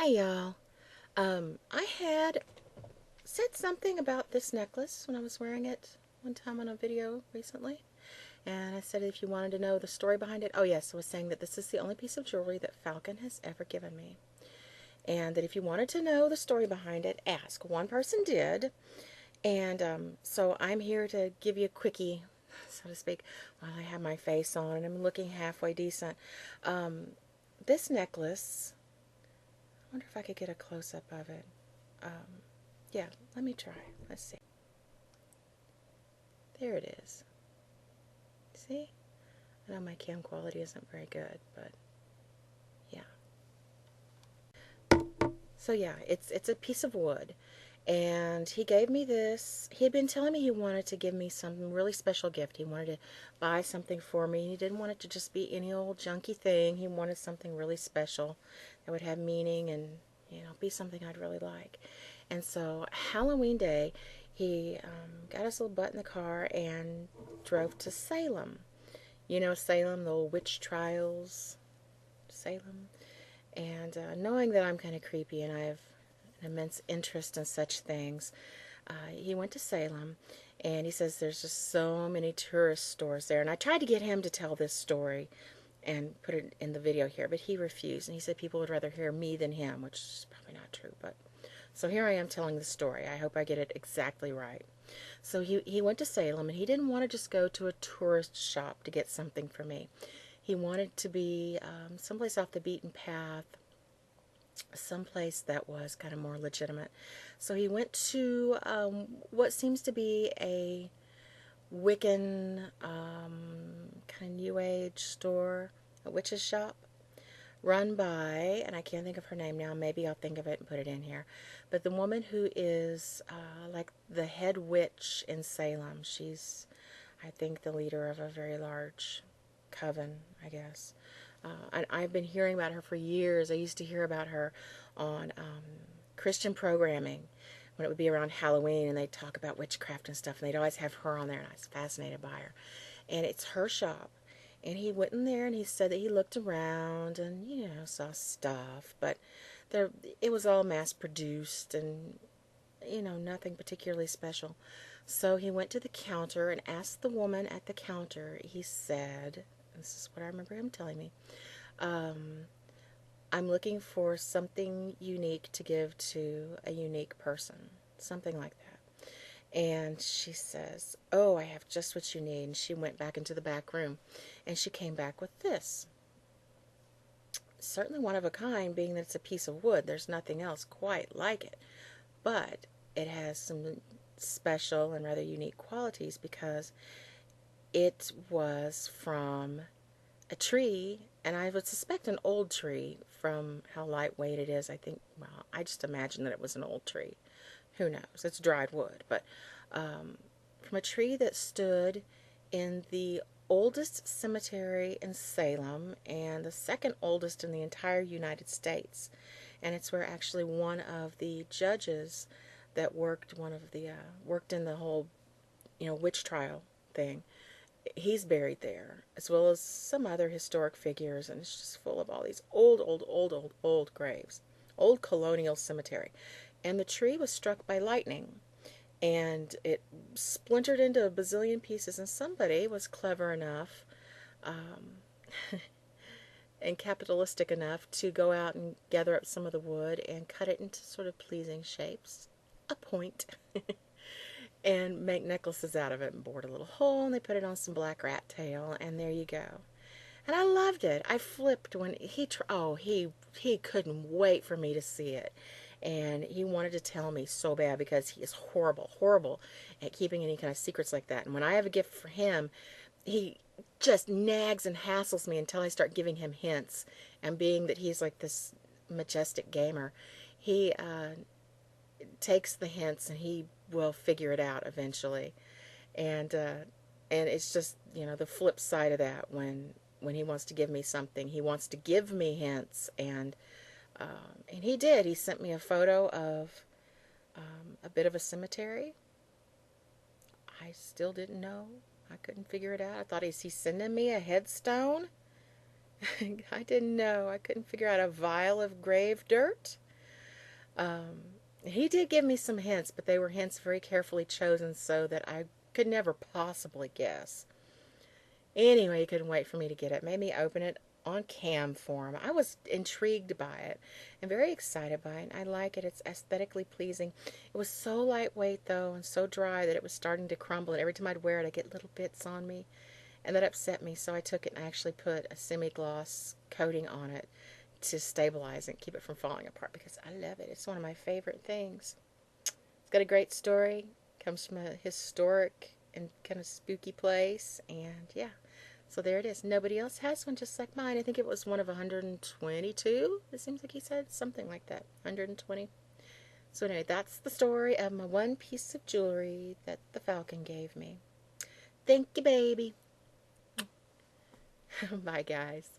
Hi y'all. I had said something about this necklace when I was wearing it one time on a video recently. And I said if you wanted to know the story behind it. Oh yes, I was saying that this is the only piece of jewelry that Falcon has ever given me. And that if you wanted to know the story behind it, ask. One person did. And so I'm here to give you a quickie, so to speak, while I have my face on and I'm looking halfway decent. This necklace, I wonder if I could get a close-up of it. Yeah, let me try. Let's see. There it is. See? I know my cam quality isn't very good, but yeah. So yeah, it's a piece of wood. And he gave me this. He had been telling me he wanted to give me some really special gift. He wanted to buy something for me. He didn't want it to just be any old junky thing. He wanted something really special that would have meaning and, be something I'd really like. And so Halloween Day, he got his little butt in the car and drove to Salem. You know Salem, the old witch trials, Salem. And knowing that I'm kind of creepy and I have an immense interest in such things, he went to Salem, and he says there's just so many tourist stores there. And I tried to get him to tell this story and put it in the video here, but he refused. And he said people would rather hear me than him, which is probably not true. But so here I am telling the story. I hope I get it exactly right. So he went to Salem, and he didn't want to just go to a tourist shop to get something for me. He wanted to be someplace off the beaten path, someplace that was kind of more legitimate. So he went to what seems to be a Wiccan kind of New Age store, a witch's shop, run by, and I can't think of her name now, maybe I'll think of it and put it in here, but the woman who is like the head witch in Salem. She's, I think, the leader of a very large coven, I guess. And I've been hearing about her for years. I used to hear about her on Christian programming when it would be around Halloween, and they'd talk about witchcraft and stuff, and they'd always have her on there, and I was fascinated by her. And it's her shop. And he went in there, and he said that he looked around and, saw stuff, but it was all mass-produced and, nothing particularly special. So he went to the counter and asked the woman at the counter. He said, this is what I remember him telling me, I'm looking for something unique to give to a unique person, something like that. And she says, oh, I have just what you need. And she went back into the back room, and she came back with this. Certainly one of a kind, being that it's a piece of wood. There's nothing else quite like it. But it has some special and rather unique qualities because it was from a tree, and I would suspect an old tree from how lightweight it is. I think, well, I just imagine that it was an old tree. Who knows? It's dried wood, but from a tree that stood in the oldest cemetery in Salem and the second oldest in the entire United States. And it's where actually one of the judges that worked in the whole, witch trial thing, he's buried there, as well as some other historic figures, and it's just full of all these old graves. Old colonial cemetery. And the tree was struck by lightning, and it splintered into a bazillion pieces, and somebody was clever enough and capitalistic enough to go out and gather up some of the wood and cut it into sort of pleasing shapes, a point, and make necklaces out of it, and bored a little hole, and they put it on some black rat tail, and there you go. And I loved it. I flipped when he couldn't wait for me to see it. And he wanted to tell me so bad because he is horrible at keeping any kind of secrets like that. And when I have a gift for him, he just nags and hassles me until I start giving him hints. And being that he's like this majestic gamer, he takes the hints and he will figure it out eventually. And it's just, the flip side of that when he wants to give me something. He wants to give me hints, and he did. He sent me a photo of a bit of a cemetery. I still didn't know. I couldn't figure it out. I thought, is he sending me a headstone? I didn't know. I couldn't figure out a vial of grave dirt. He did give me some hints, but they were hints very carefully chosen so that I could never possibly guess. Anyway, he couldn't wait for me to get it. Made me open it on cam for him. I was intrigued by it and very excited by it. I like it. It's aesthetically pleasing. It was so lightweight, though, and so dry that it was starting to crumble. And every time I'd wear it, I'd get little bits on me. And that upset me, so I took it and actually put a semi-gloss coating on it to stabilize it and keep it from falling apart because I love it. It's one of my favorite things. It's got a great story. Comes from a historic and kind of spooky place, and yeah. So there it is. Nobody else has one just like mine. I think it was one of 122. It seems like he said something like that. 120. So anyway, that's the story of my one piece of jewelry that the Falcon gave me. Thank you, baby. Bye, guys.